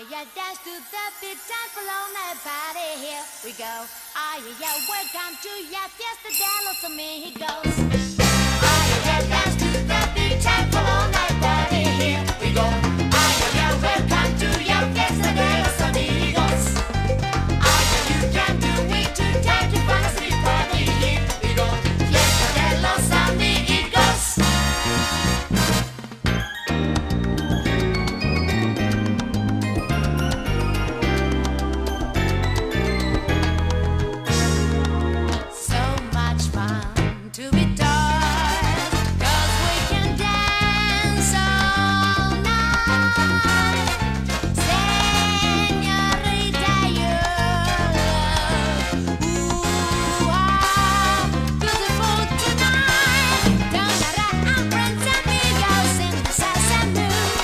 yeah, dance to the beat, time follow my body. Here we go. Yeah, welcome to your fiesta de los amigos. Yeah, dance to the beat, time follow my body. Here we go. Yeah, welcome to your fiesta de los amigos. Yeah, you can do it to time to find a sweet party. Here we go. Fiesta de los amigos. To be done, 'cause we can dance all night. Señorita, you're beautiful tonight. Donara and friends, amigos in the salsa mood.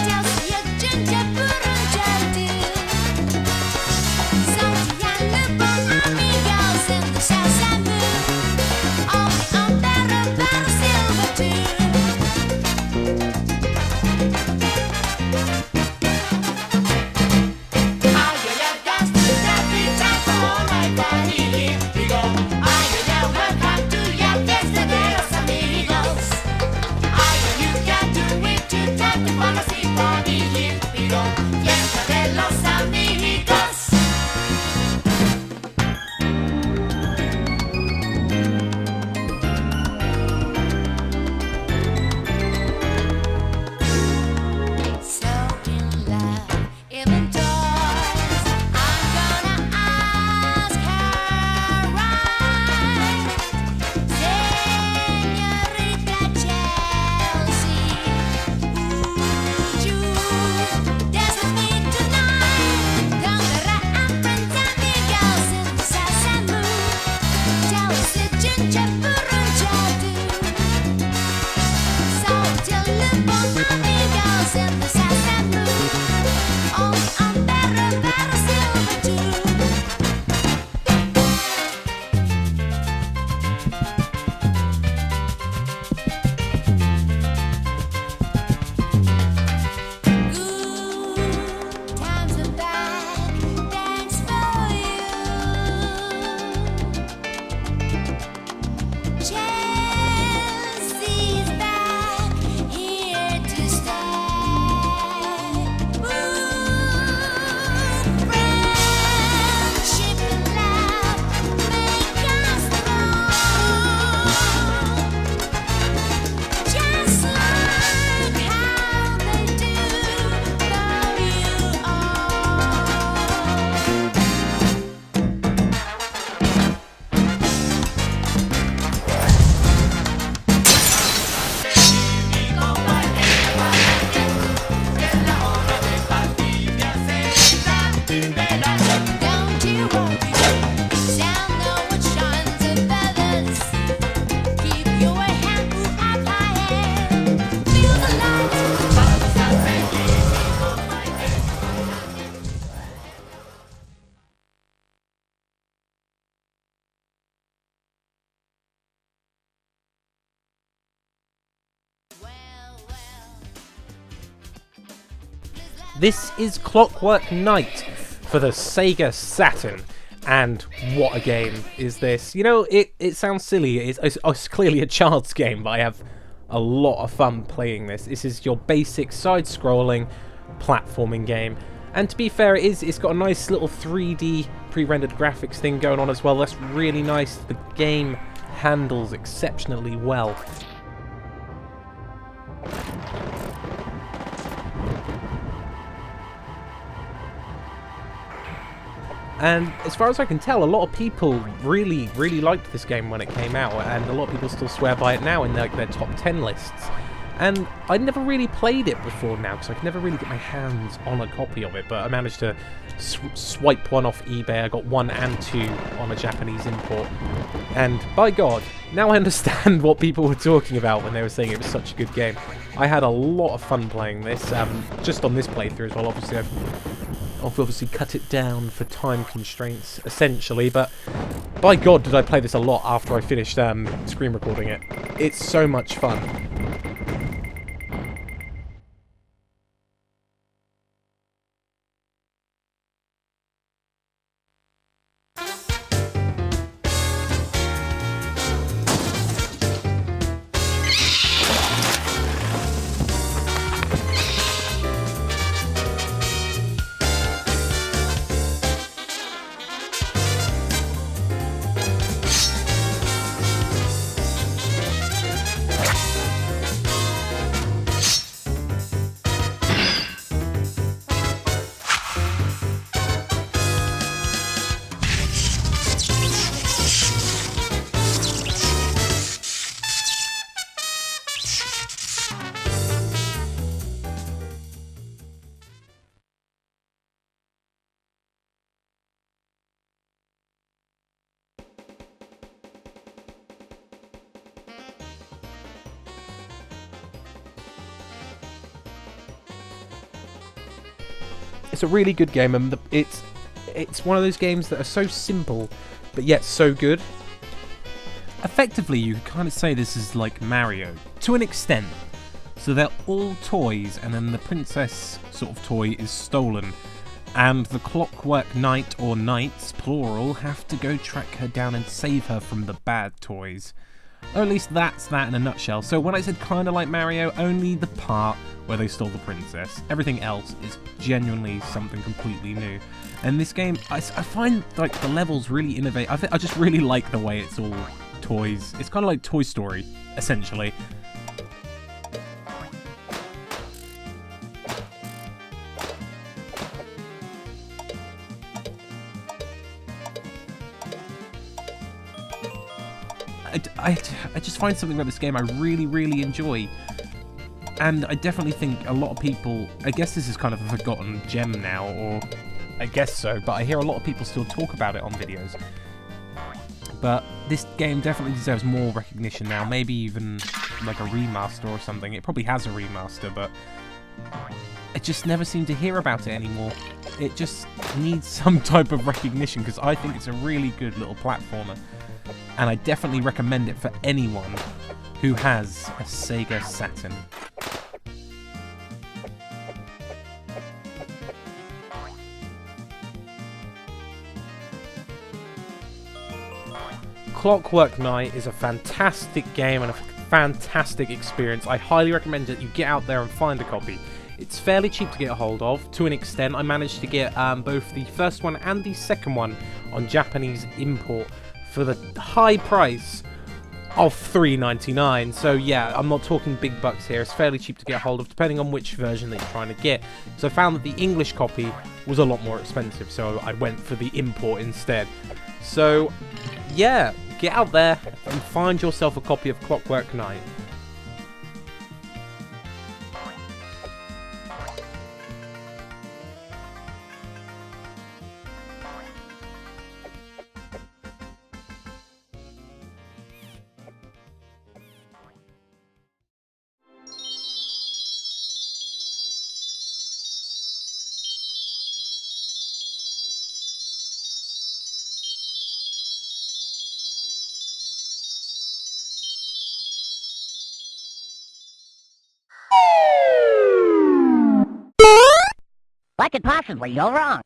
Tells you ginger, burunjadu. Santiago, amigos in the salsa mood. This is Clockwork Knight for the Sega Saturn, and what a game is this. You know, it sounds silly, it's clearly a child's game, but I have a lot of fun playing this. This is your basic side-scrolling platforming game, and to be fair, it's got a nice little 3D pre-rendered graphics thing going on as well. That's really nice. The game handles exceptionally well. And as far as I can tell, a lot of people really liked this game when it came out, and a lot of people still swear by it now in their top 10 lists. And I'd never really played it before now, because I could never really get my hands on a copy of it, but I managed to swipe one off eBay. I got 1 and 2 on a Japanese import. And by God, now I understand what people were talking about when they were saying it was such a good game. I had a lot of fun playing this, just on this playthrough as well. Obviously, I've obviously cut it down for time constraints, essentially, but by God did I play this a lot after I finished screen recording it. It's so much fun. It's a really good game, and it's one of those games that are so simple, but yet so good. Effectively, you could kind of say this is like Mario, to an extent. So they're all toys, and then the princess sort of toy is stolen, and the Clockwork Knight, or knights, plural, have to go track her down and save her from the bad toys. Or at least that's that in a nutshell. So when I said kind of like Mario, only the part where they stole the princess. Everything else is genuinely something completely new. And this game, I find like the levels really innovative. I just really like the way it's all toys. It's kind of like Toy Story, essentially. I just find something about this game I really, really enjoy. And I definitely think a lot of people, I guess this is kind of a forgotten gem now, or I guess so, but I hear a lot of people still talk about it on videos. But this game definitely deserves more recognition now, maybe even like a remaster or something. It probably has a remaster, but I just never seem to hear about it anymore. It just needs some type of recognition, because I think it's a really good little platformer. And I definitely recommend it for anyone who has a Sega Saturn. Clockwork Knight is a fantastic game and a fantastic experience. I highly recommend that you get out there and find a copy. It's fairly cheap to get a hold of, to an extent. I managed to get both the first one and the second one on Japanese import for the high price of $3.99. So yeah, I'm not talking big bucks here. It's fairly cheap to get a hold of, depending on which version that you're trying to get. So I found that the English copy was a lot more expensive, so I went for the import instead. So yeah, get out there and find yourself a copy of Clockwork Knight. What could possibly go wrong?